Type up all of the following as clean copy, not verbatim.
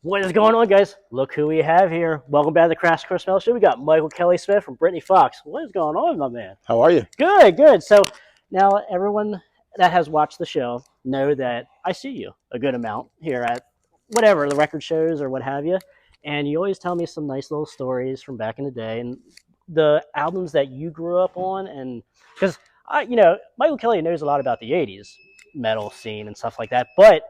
What is going on, guys? Look who we have here. Welcome back to the Crash Course Metal Show. We got Michael Kelly Smith from Britny Fox. What is going on, my man? How are you? Good, good. So now everyone that has watched the show know that I see you a good amount here at whatever, the record shows or what have you. And you always tell me some nice little stories from back in the day and the albums that you grew up on. And because Michael Kelly knows a lot about the 80s metal scene and stuff like that. But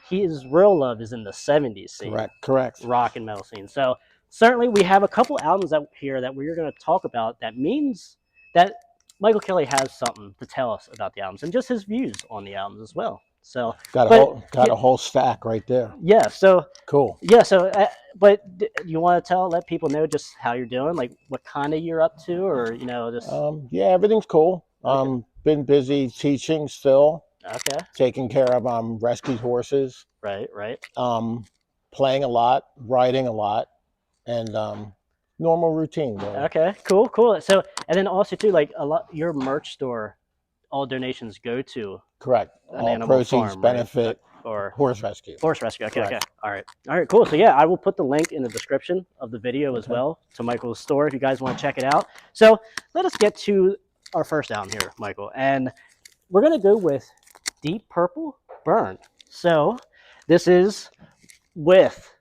his real love is in the 70s scene. Correct. Rock and metal scene. So certainly we have a couple albums that here that we're going to talk about that means that Michael Kelly has something to tell us about the albums and just his views on the albums as well. So Got a whole stack right there. Yeah. So cool. Yeah. So, but you want to let people know just how you're doing, like what kind of you're up to, or just. Yeah, everything's cool. Okay. Been busy teaching still. Okay. Taking care of rescued horses. Right. Playing a lot, writing a lot, and normal routine. Really. Okay. Cool. So, and then also too, like your merch store, all donations go to. Correct. All proceeds farm, benefit right? Or horse rescue. Horse rescue. Okay. All right. Cool. So yeah, I will put the link in the description of the video as well to Michael's store if you guys want to check it out. So let us get to our first album here, Michael, and we're gonna go with Deep Purple Burn. So this is with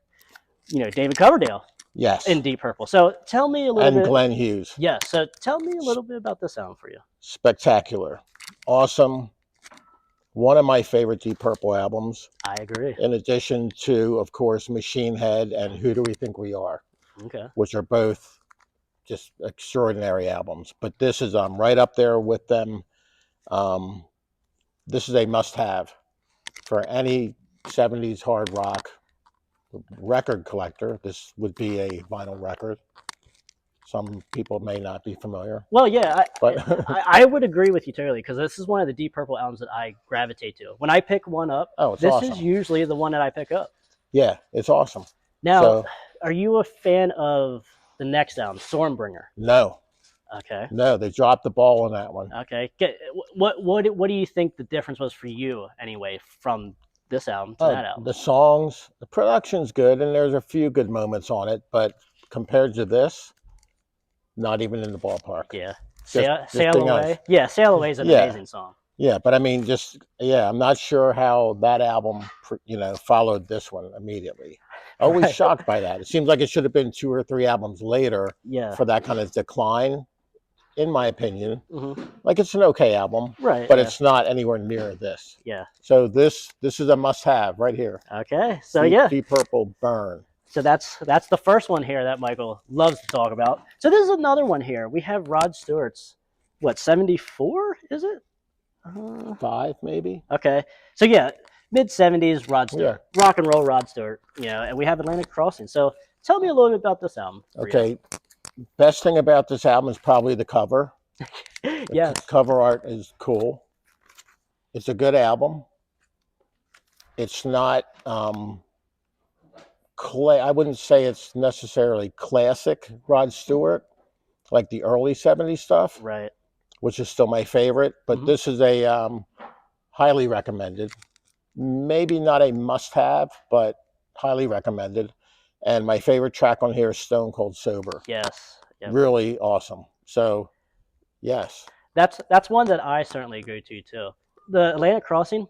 David Coverdale. Yes. In Deep Purple. So tell me a little bit. And Glenn Hughes. Yeah. So tell me a little bit about this album for you. Spectacular. Awesome. One of my favorite Deep Purple albums. I agree. In addition to, of course, Machine Head and Who Do We Think We Are? Okay. Which are both just extraordinary albums. But this is right up there with them. This is a must-have for any 70s hard rock record collector. This would be a vinyl record. Some people may not be familiar. Well, yeah, but I would agree with you totally, because this is one of the Deep Purple albums that I gravitate to. When I pick one up, this awesome. Is usually the one that I pick up. Yeah, it's awesome. Now, are you a fan of the next album, Stormbringer? No. Okay. No, they dropped the ball on that one. Okay. What do you think the difference was for you, anyway, from this album to that album? The songs, the production's good, and there's a few good moments on it, but compared to this, not even in the ballpark. Yeah. Sail Away. Yeah, Sail Away is an amazing song. Yeah, but I mean, I'm not sure how that album, followed this one immediately. Always shocked by that. It seems like it should have been 2 or 3 albums later for that kind of decline, in my opinion. Mm-hmm. Like, it's an okay album, right? But it's not anywhere near this. Yeah. So this is a must-have right here. Okay. So Deep Purple Burn. So that's the first one here that Michael loves to talk about. So this is another one here. We have Rod Stewart's, 74? Is it? 5 maybe. Okay. So yeah, mid-70s Rod Stewart, rock and roll Rod Stewart. And we have Atlantic Crossing. So tell me a little bit about this album. Okay. Best thing about this album is probably the cover. Yes. The cover art is cool. It's a good album. It's not I wouldn't say it's necessarily classic Rod Stewart, like the early 70s stuff. Right. Which is still my favorite, but this is a highly recommended. Maybe not a must-have, but highly recommended. And my favorite track on here is Stone Cold Sober. Yes. Yep. Really awesome. So, yes. That's one that I certainly agree to too. The Atlantic Crossing,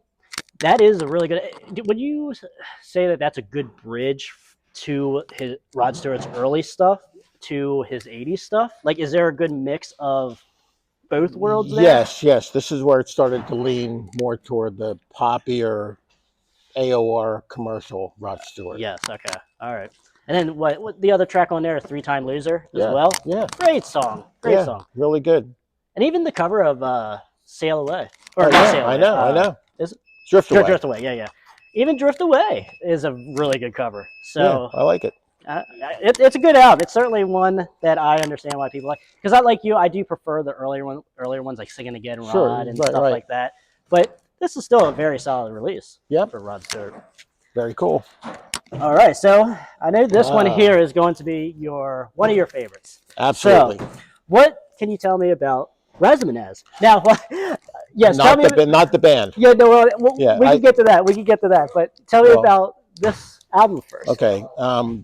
that is a really good. Would you say that that's a good bridge to his Rod Stewart's early stuff to his 80s stuff? Like, is there a good mix of both worlds there? Yes. This is where it started to lean more toward the poppier AOR commercial Rod Stewart. Yes. Okay. All right. And then what the other track on there, 3-Time Loser as well? Yeah. Great song. Great song. Really good. And even the cover of Sail Away. Or not Sail Away. I know. Is it? Drift Away. Drift Away. Yeah. Even Drift Away is a really good cover. So I like it. It's a good album. It's certainly one that I understand why people like. Because I like you, I do prefer the earlier ones like Singing Again, Rod, and stuff like that. But this is still a very solid release for Rod Stewart. Very cool. All right, so I know this one here is going to be one of your favorites. Absolutely. So, what can you tell me about Razamanazz? Now, yes, not the band. Yeah, no, we can get to that. But tell me about this album first. Okay.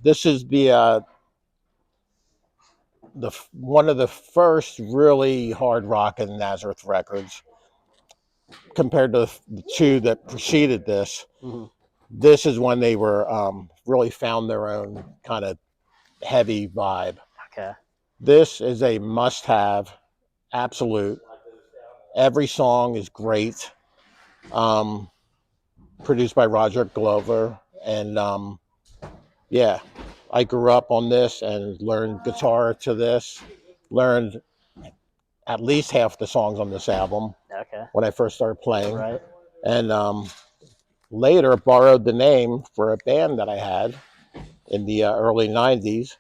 This is the one of the first really hard rocking Nazareth records compared to the two that preceded this. Mm-hmm. This is when they were really found their own kind of heavy vibe. Okay. This is a must-have, absolute. Every song is great. Produced by Roger Glover, and yeah, I grew up on this and learned guitar to this. Learned at least half the songs on this album. Okay. When I first started playing, right. And later borrowed the name for a band that I had in the early '90s.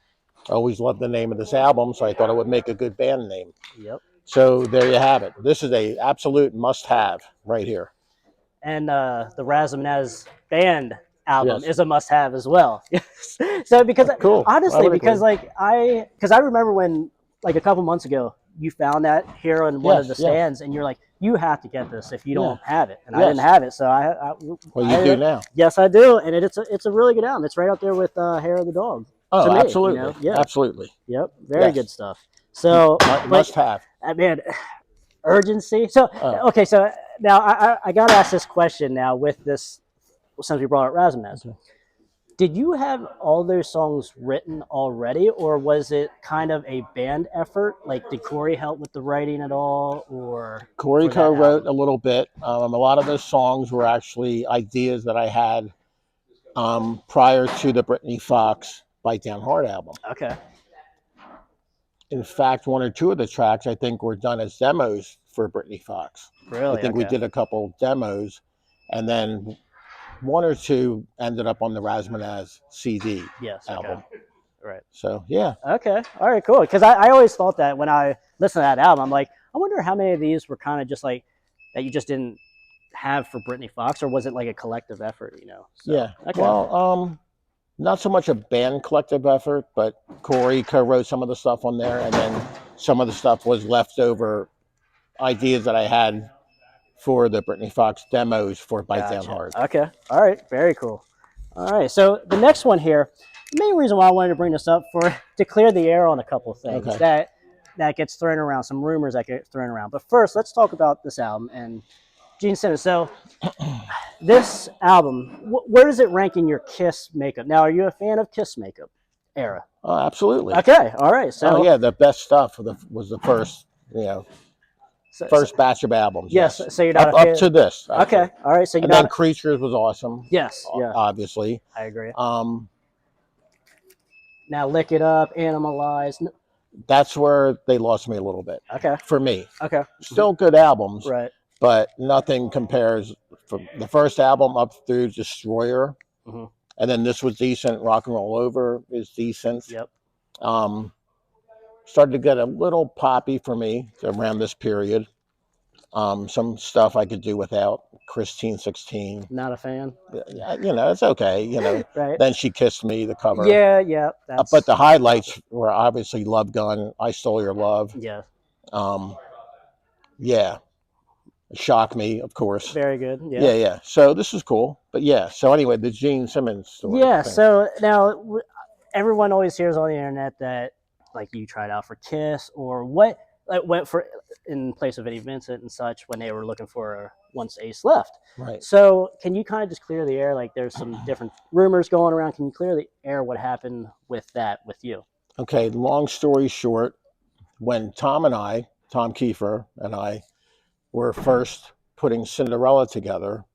I always loved the name of this album, so I thought it would make a good band name. Yep. So there you have it. This is a absolute must-have right here. And the Razamanaz band album Yes. is a must-have as well. So because Cool. honestly, I because agree. I remember when like a couple months ago you found that here on one of the stands, and you're like, you have to get this if you don't have it, and I didn't have it, so well, you do now. Yes, I do, and it's a really good album. It's right up there with Hair of the Dog. Oh, to me, absolutely. You know? Yeah. Absolutely. Yep. Very good stuff. So must have. Man, urgency. So okay, so now I got to ask this question now with this, since we brought up Razamanaz. Okay. Did you have all those songs written already, or was it kind of a band effort? Like, did Corey help with the writing at all, or Corey co-wrote a little bit. A lot of those songs were actually ideas that I had prior to the Britny Fox Bite Down Hard album. Okay. In fact, one or two of the tracks I think were done as demos for Britny Fox. Really? I think we did a couple demos, and then one or two ended up on the Razamanaz CD album. Okay. Right. So, yeah. Okay. All right, cool. Because I always thought that when I listened to that album, I'm like, I wonder how many of these were kind of just like that you just didn't have for Britny Fox, or was it like a collective effort, you know? So, yeah. Okay. Well, not so much a band collective effort, but Corey co-wrote some of the stuff on there, and then some of the stuff was leftover ideas that I had for the Britny Fox demos for Bite Down Hard. Okay. All right. Very cool. All right. So the next one here, the main reason why I wanted to bring this up to clear the air on a couple of things that gets thrown around, some rumors that get thrown around. But first, let's talk about this album and Gene Simmons. So this album, where does it rank in your Kiss makeup? Now, are you a fan of Kiss makeup era? Oh, absolutely. Okay. All right. So yeah, the best stuff was the first, first batch of albums. Yes. So you're not up to this. Actually. Okay. All right. So and then Creatures was awesome. Yes. Yeah. Obviously. I agree. Now Lick It Up, Animalize. That's where they lost me a little bit. Okay. For me. Okay. Still good albums. Right. But nothing compares from the first album up through Destroyer. Mm-hmm. And then this was decent. Rock and Roll Over is decent. Yep. Started to get a little poppy for me around this period. Some stuff I could do without. Christine 16. Not a fan. It's okay. Right. Then She Kissed Me, the cover. Yeah. But the highlights were obviously Love Gun, I Stole Your Love. Yeah. Yeah. Shock Me, of course. Very good. Yeah. So this is cool. But yeah. So anyway, the Gene Simmons story. Yeah. So now everyone always hears on the internet that like you tried out for Kiss, or what like went for in place of Eddie Vincent and such when they were looking for once Ace left. Right. So can you kind of just clear the air? Like there's some different rumors going around. Can you clear the air what happened with that with you? Okay. Long story short, when Tom Kiefer and I were first putting Cinderella together,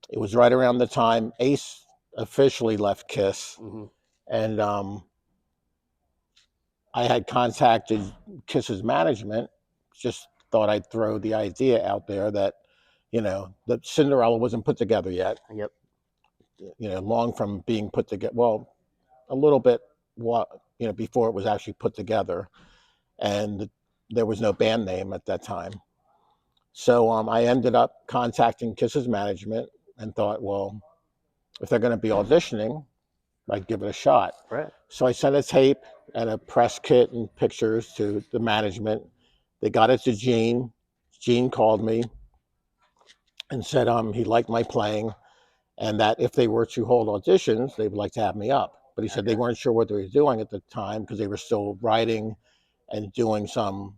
it was right around the time Ace officially left Kiss. Mm-hmm. And I had contacted Kiss's management, just thought I'd throw the idea out there that, that Cinderella wasn't put together yet. Yep. Long from being put together, well, a little bit, before it was actually put together. And there was no band name at that time. So I ended up contacting Kiss's management and thought, well, if they're going to be auditioning, I'd give it a shot. Right. So I sent a tape and a press kit and pictures to the management. They got it to Gene. Gene called me and said he liked my playing and that if they were to hold auditions, they would like to have me up. But he said they weren't sure what they were doing at the time because they were still writing and doing some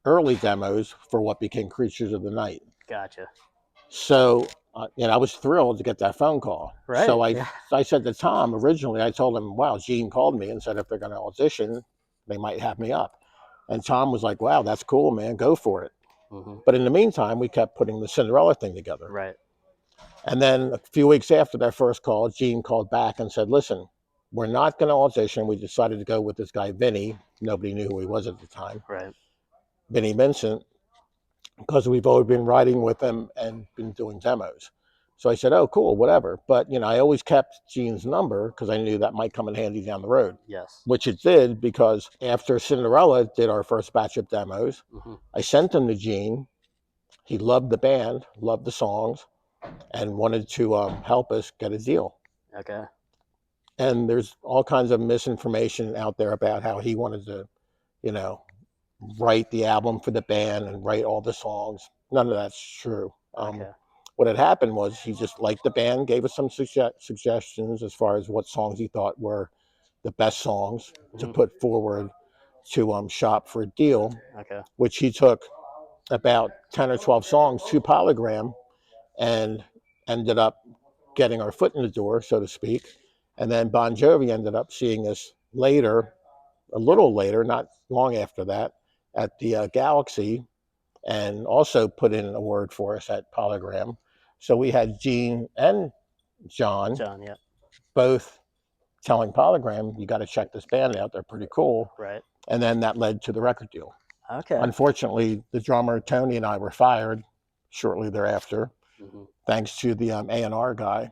early demos for what became Creatures of the Night. Gotcha. So, I was thrilled to get that phone call. Right. So I said to Tom originally, I told him, wow, Gene called me and said if they're going to audition, they might have me up. And Tom was like, wow, that's cool, man, go for it. Mm-hmm. But in the meantime, we kept putting the Cinderella thing together. Right. And then a few weeks after that first call, Gene called back and said, listen, we're not going to audition. We decided to go with this guy, Vinny. Nobody knew who he was at the time. Right. Vinny Vincent, because we've always been writing with him and been doing demos. So I said, oh, cool, whatever. But, I always kept Gene's number because I knew that might come in handy down the road. Yes. Which it did, because after Cinderella did our first batch of demos, I sent them to Gene. He loved the band, loved the songs, and wanted to help us get a deal. Okay. And there's all kinds of misinformation out there about how he wanted to, write the album for the band and write all the songs. None of that's true. What had happened was he just liked the band, gave us some suggestions as far as what songs he thought were the best songs to put forward to shop for a deal, which he took about 10 or 12 songs to Polygram and ended up getting our foot in the door, so to speak. And then Bon Jovi ended up seeing us later, a little later, not long after that, at the Galaxy, and also put in a word for us at Polygram. So we had Gene and John, both telling Polygram, you got to check this band out. They're pretty cool. Right. And then that led to the record deal. Okay. Unfortunately, the drummer, Tony, and I were fired shortly thereafter, thanks to the A&R guy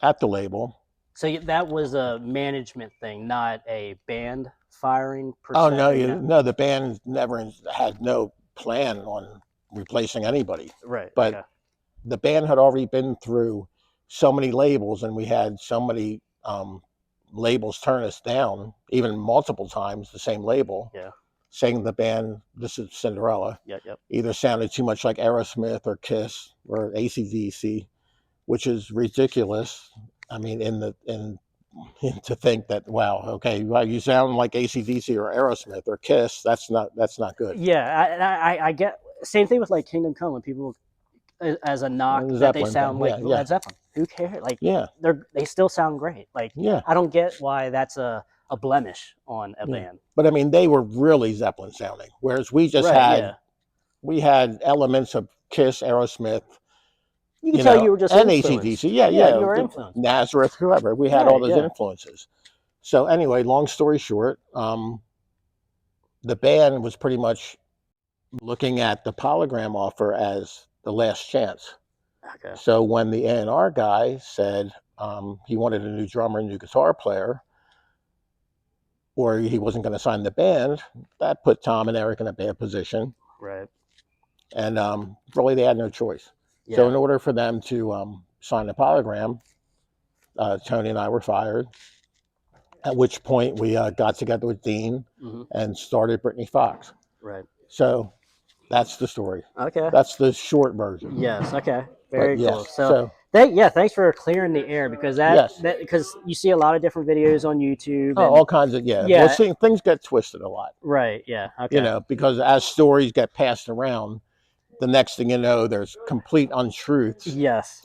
at the label. So that was a management thing, not a band firing per se? No, no, the band never had no plan on replacing anybody. Right. But the band had already been through so many labels, and we had so many labels turn us down, even multiple times, the same label. Yeah. Saying the band, this is Cinderella, either sounded too much like Aerosmith or Kiss or AC/DC, which is ridiculous. I mean, to think that, wow, okay, well, you sound like AC/DC or Aerosmith or Kiss. That's not good. Yeah, I get same thing with like Kingdom Come, when people as a knock that they sound like Led Zeppelin. Who cares? Like, they still sound great. Like, I don't get why that's a blemish on a band. But I mean, they were really Zeppelin sounding, whereas we just we had elements of Kiss, Aerosmith. You can tell you were just and AC/DC. Yeah, you were influenced. Nazareth, whoever. We had all those influences. So anyway, long story short, the band was pretty much looking at the Polygram offer as the last chance. Okay. So when the A&R guy said he wanted a new drummer, a new guitar player, or he wasn't going to sign the band, that put Tom and Eric in a bad position. Right. And really, they had no choice. Yeah. So in order for them to sign the Polygram, Tony and I were fired, at which point we got together with Dean and started Britny Fox. Right. So that's the story. Okay. That's the short version. Yes. Okay. Very cool. Yes, so thanks for clearing the air, because because you see a lot of different videos on YouTube. Oh, all kinds of Well, see, things get twisted a lot. Right. Yeah. Okay. Because as stories get passed around, the next thing you know, there's complete untruths. Yes.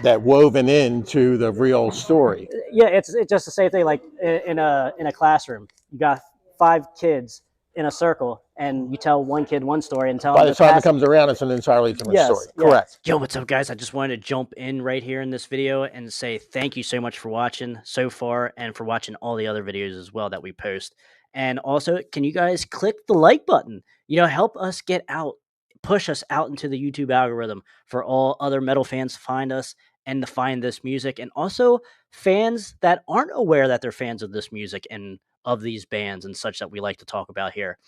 That woven into the real story. Yeah, it's just the same thing. Like in a classroom, you got 5 kids in a circle, and you tell one kid one story, and tell by the time it comes around, it's an entirely different story. Correct. Yo, what's up, guys? I just wanted to jump in right here in this video and say thank you so much for watching so far, and for watching all the other videos as well that we post. And also, can you guys click the like button? Help us get out, push us out into the YouTube algorithm for all other metal fans to find us and to find this music, and also fans that aren't aware that they're fans of this music and of these bands and such that we like to talk about here.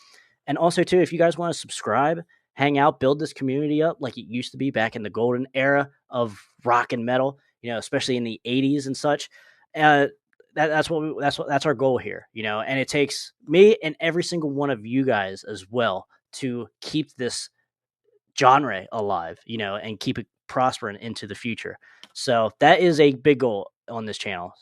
And also, too, if you guys want to subscribe, hang out, build this community up like it used to be back in the golden era of rock and metal, especially in the 80s and such. That's our goal here, and it takes me and every single one of you guys as well to keep this genre alive, and keep it prospering into the future. So that is a big goal on this channel.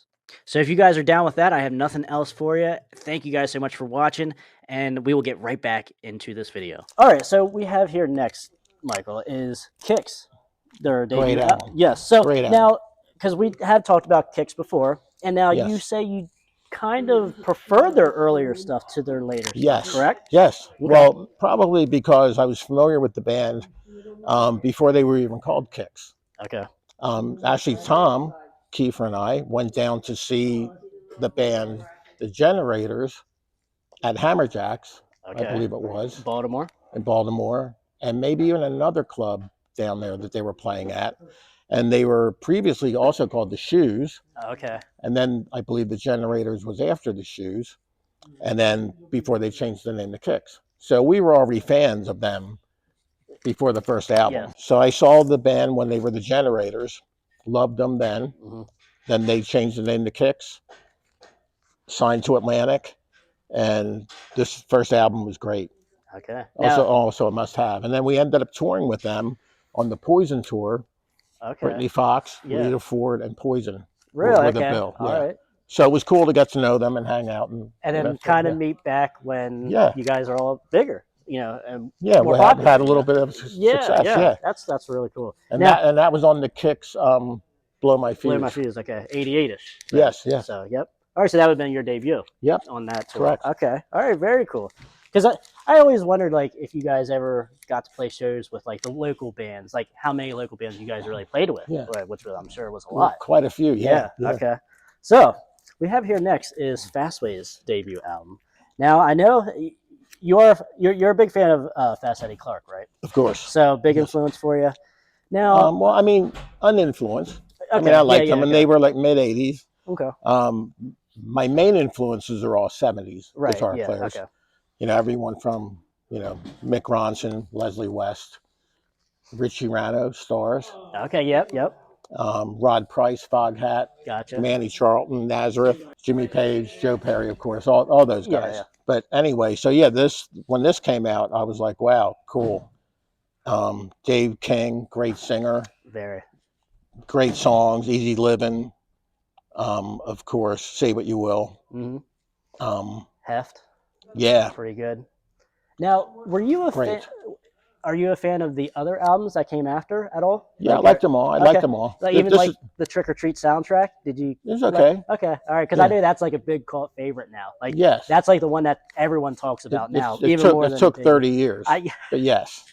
So if you guys are down with that, I have nothing else for you. Thank you guys so much for watching, and we will get right back into this video. All right, so we have here next, Michael, is Kicks. Their debut. Great album. Yes. So Great now, album. because we have talked about Kicks before, and now Yes. you say you kind of prefer their earlier stuff to their later Yes. stuff, correct? Yes. Okay. Well, probably because I was familiar with the band before they were even called Kicks. Okay. Actually, Tom Kiefer and I went down to see the band, the Generators, at Hammerjacks, Okay. I believe it was. Baltimore. In Baltimore, and maybe even another club down there that they were playing at. And they were previously also called the Shoes. Okay. And then I believe the Generators was after the Shoes. And then before they changed the name to Kicks. So we were already fans of them before the first album. Yeah. So I saw the band when they were the Generators, loved them then. Mm-hmm. Then they changed the name to Kicks, signed to Atlantic, and this first album was great. Okay. Also a must-have. And then we ended up touring with them on the Poison tour. Okay. Britny Fox, Rita Ford, and Poison. Really? Were the bill. All right. So it was cool to get to know them and hang out, and then kind of meet back when you guys are all bigger, and we had a little bit of success. Yeah, that's really cool. And that was on the Kicks. Blow My Fuse. Blow My Fuse, okay, 88-ish. Right? Yes, yes. So yep. All right, so that would have been your debut. Yep. On that tour. Correct. Okay. All right. Very cool. Because I always wondered, like, if you guys ever got to play shows with, like, the local bands, like how many local bands you guys really played with, which I'm sure was a lot. Quite a few, yeah. Okay. So we have here next is Fastway's debut album. Now, I know you're a big fan of Fast Eddie Clarke, right? Of course. So big influence for you. Now, well, I mean, uninfluenced. Okay. I mean, I liked them, and they were like mid '80s. Okay. My main influences are all '70s guitar players. Okay. Everyone from Mick Ronson, Leslie West, Richie Rano, Stars. Okay. Yep. Rod Price, Foghat. Gotcha. Manny Charlton, Nazareth, Jimmy Page, Joe Perry, of course, all those guys. Yeah. But anyway, so when this came out, I was like, wow, cool. Dave King, great singer. Very. Great songs, Easy Living. Of course, Say What You Will. Mm-hmm. Heft. Yeah. Pretty good. Now, were you a fan? Are you a fan of the other albums that came after at all? Yeah, I liked them all. I liked them all. Like, even like the Trick or Treat soundtrack. Did you? It's okay. Okay, all right. Because I know that's like a big cult favorite now. Like, yes, that's like the one that everyone talks about now. It took 30 years. But yes.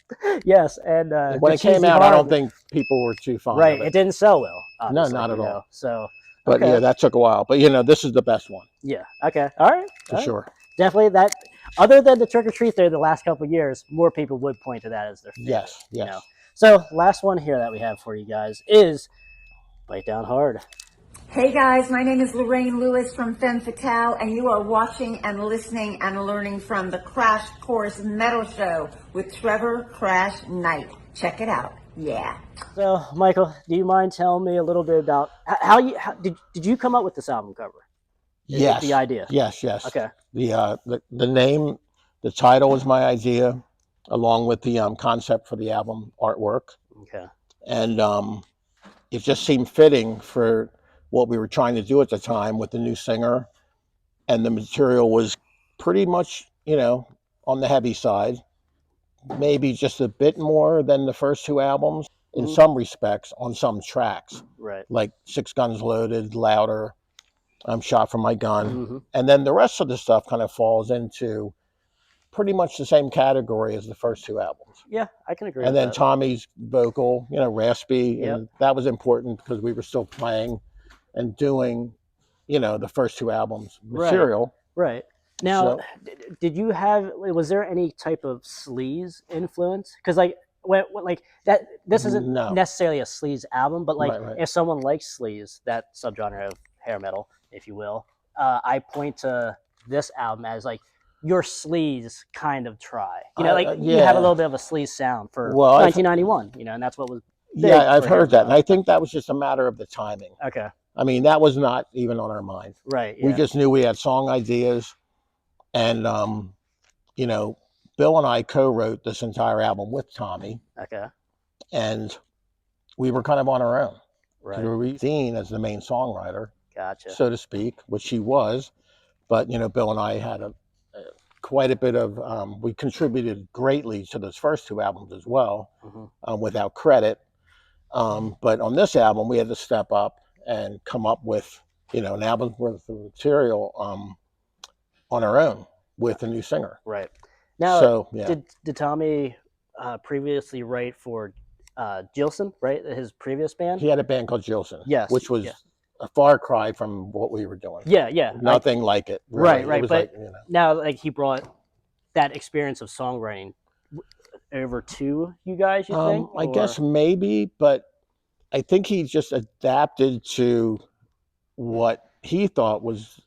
Yes, and when it came out, I don't think people were too fond. Right, of it didn't sell well. No, not at all. So, but yeah, that took a while. But this is the best one. Yeah. Okay. All right. For sure. Definitely that. Other than the Trick or Treat there, the last couple of years, more people would point to that as their favorite. Yes. So last one here that we have for you guys is Bite Down Hard. Hey guys, my name is Lorraine Lewis from Femme Fatale, and you are watching and listening and learning from the Crash Course Metal Show with Trevor Crash Knight. Check it out. Yeah. So, Michael, do you mind telling me a little bit about how did you come up with this album cover? Yes. The idea. Yes. Okay. The name, the title was my idea, along with the concept for the album artwork. Okay. And it just seemed fitting for what we were trying to do at the time with the new singer, and the material was pretty much on the heavy side, maybe just a bit more than the first two albums in some respects on some tracks. Right. Like Six Guns Loaded, Louder. I'm Shot from My Gun. And then the rest of the stuff kind of falls into pretty much the same category as the first two albums. Yeah, I can agree with that. And then Tommy's vocal, raspy, and that was important because we were still playing and doing, the first two albums material. Right. Now, did you was there any type of sleaze influence? Because this isn't necessarily a sleaze album, but if someone likes sleaze, that subgenre of hair metal, if you will, I point to this album as like your sleaze kind of try. You have a little bit of a sleaze sound for 1991. And that's what was. I've heard that, and I think that was just a matter of the timing. Okay. I mean, that was not even on our mind. Right. Yeah. We just knew we had song ideas, and Bill and I co-wrote this entire album with Tommy. Okay. And we were kind of on our own. Right. We were seen as the main songwriter, Gotcha. so to speak, which she was. But, you know, Bill and I had quite a bit of, we contributed greatly to those first two albums as well, without credit. But on this album, we had to step up and come up with, you know, an album's worth of material on our own with a new singer. Right. Now, so, yeah. did Tommy previously write for Gilson, right? His previous band? He had a band called Gilson, yes, which was a far cry from what we were doing. Yeah. Nothing like it. Really. Right. It was but like, you know. Now, like, he brought that experience of songwriting over to you guys, you think? I guess maybe, but I think he just adapted to what he thought was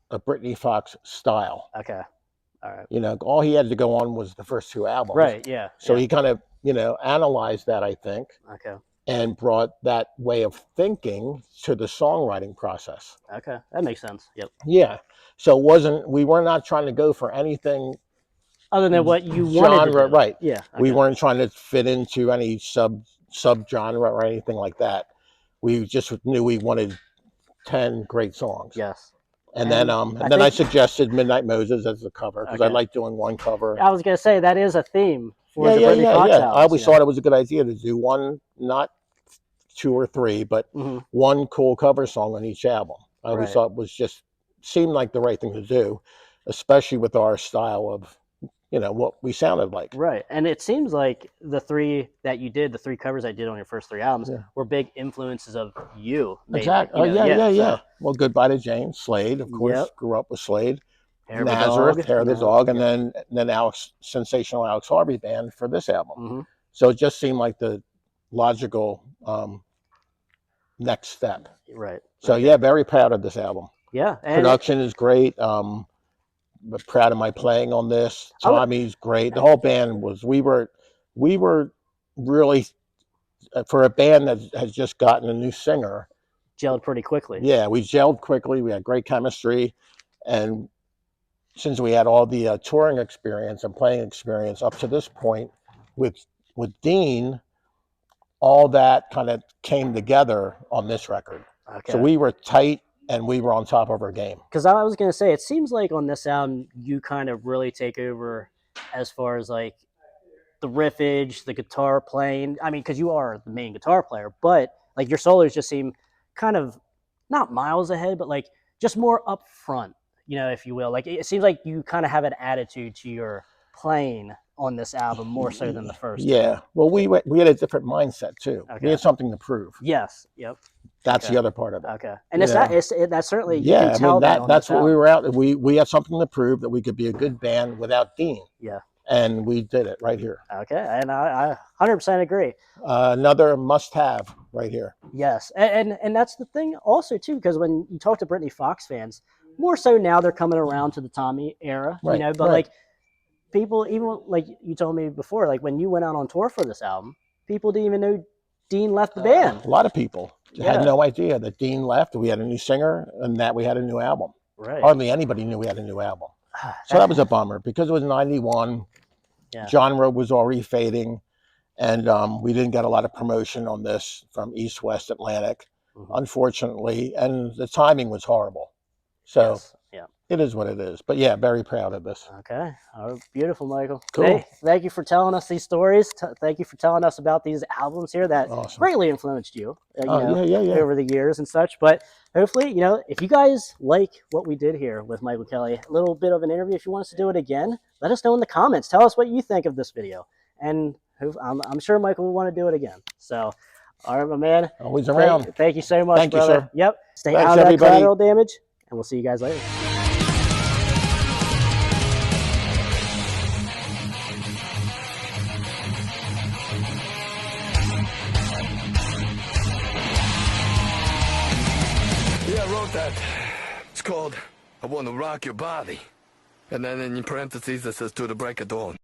a Britny Fox style. Okay. All right. You know, all he had to go on was the first two albums. Right, yeah. So he kind of, you know, analyzed that, I think. Okay. And brought that way of thinking to the songwriting process. Okay, that makes sense. Yep. Yeah. So we were not trying to go for anything other than what you wanted to do. Right. Yeah. Okay. We weren't trying to fit into any sub genre or anything like that. We just knew we wanted 10 great songs. Yes. And then I suggested Midnight Moses as the cover because I like doing one cover. I was going to say that is a theme for the Britny Fox albums, I always thought it was a good idea to do one, not 2 or 3, but one cool cover song on each album. I always thought it seemed like the right thing to do, especially with our style of, you know, what we sounded like. Right. And it seems like the 3 covers I did on your first 3 albums were big influences of you. Exactly. You know, yeah. Well, Goodbye to Jane, Slade, of course, grew up with Slade. Nazareth, Hair of the Dog, and then sensational Alex Harvey Band for this album. So it just seemed like the logical next step. Right. So yeah, very proud of this album. Yeah. And production is great. But proud of my playing on this. Tommy's great. The whole band was. We were really, for a band that has just gotten a new singer, gelled pretty quickly. Yeah, we gelled quickly. We had great chemistry, and since we had all the touring experience and playing experience up to this point with Dean, all that kind of came together on this record. Okay. So we were tight. And we were on top of our game. Because I was going to say, it seems like on this album, you kind of really take over as far as like the riffage, the guitar playing. I mean, because you are the main guitar player, but like your solos just seem kind of not miles ahead, but like just more up front, you know, if you will. Like it seems like you kind of have an attitude to your playing on this album more so than the first. Yeah. Well, we had a different mindset too. Okay. We had something to prove. Yes. Yep. That's the other part of it. Okay. And that's certainly, you can tell that's what we were out. We had something to prove that we could be a good band without Dean. Yeah. And we did it right here. Okay. And I 100% agree. Another must have right here. Yes. And that's the thing also too, because when you talk to Britny Fox fans, more so now they're coming around to the Tommy era, you know, but like people, even like you told me before, like when you went out on tour for this album, people didn't even know Dean left the band. A lot of people had no idea that Dean left. We had a new singer and that we had a new album. Right. Hardly anybody knew we had a new album. So that was a bummer because it was 91. Yeah. Genre was already fading. And we didn't get a lot of promotion on this from East West Atlantic, unfortunately. And the timing was horrible. So it is what it is. But yeah, very proud of this. Okay. Oh, beautiful, Michael. Cool. Hey, thank you for telling us these stories. Thank you for telling us about these albums here that greatly influenced you, over the years and such. But hopefully, you know, if you guys like what we did here with Michael Kelly, a little bit of an interview, if you want us to do it again, let us know in the comments. Tell us what you think of this video. And I'm sure Michael will want to do it again. So, all right, my man. Always around. Thank you so much, Thank brother. you, sir. Yep. Stay Thanks, out of that everybody. collateral damage, and we'll see you guys later. Yeah, I wrote that. It's called I Want to Rock Your Body. And then in parentheses it says to the break of dawn.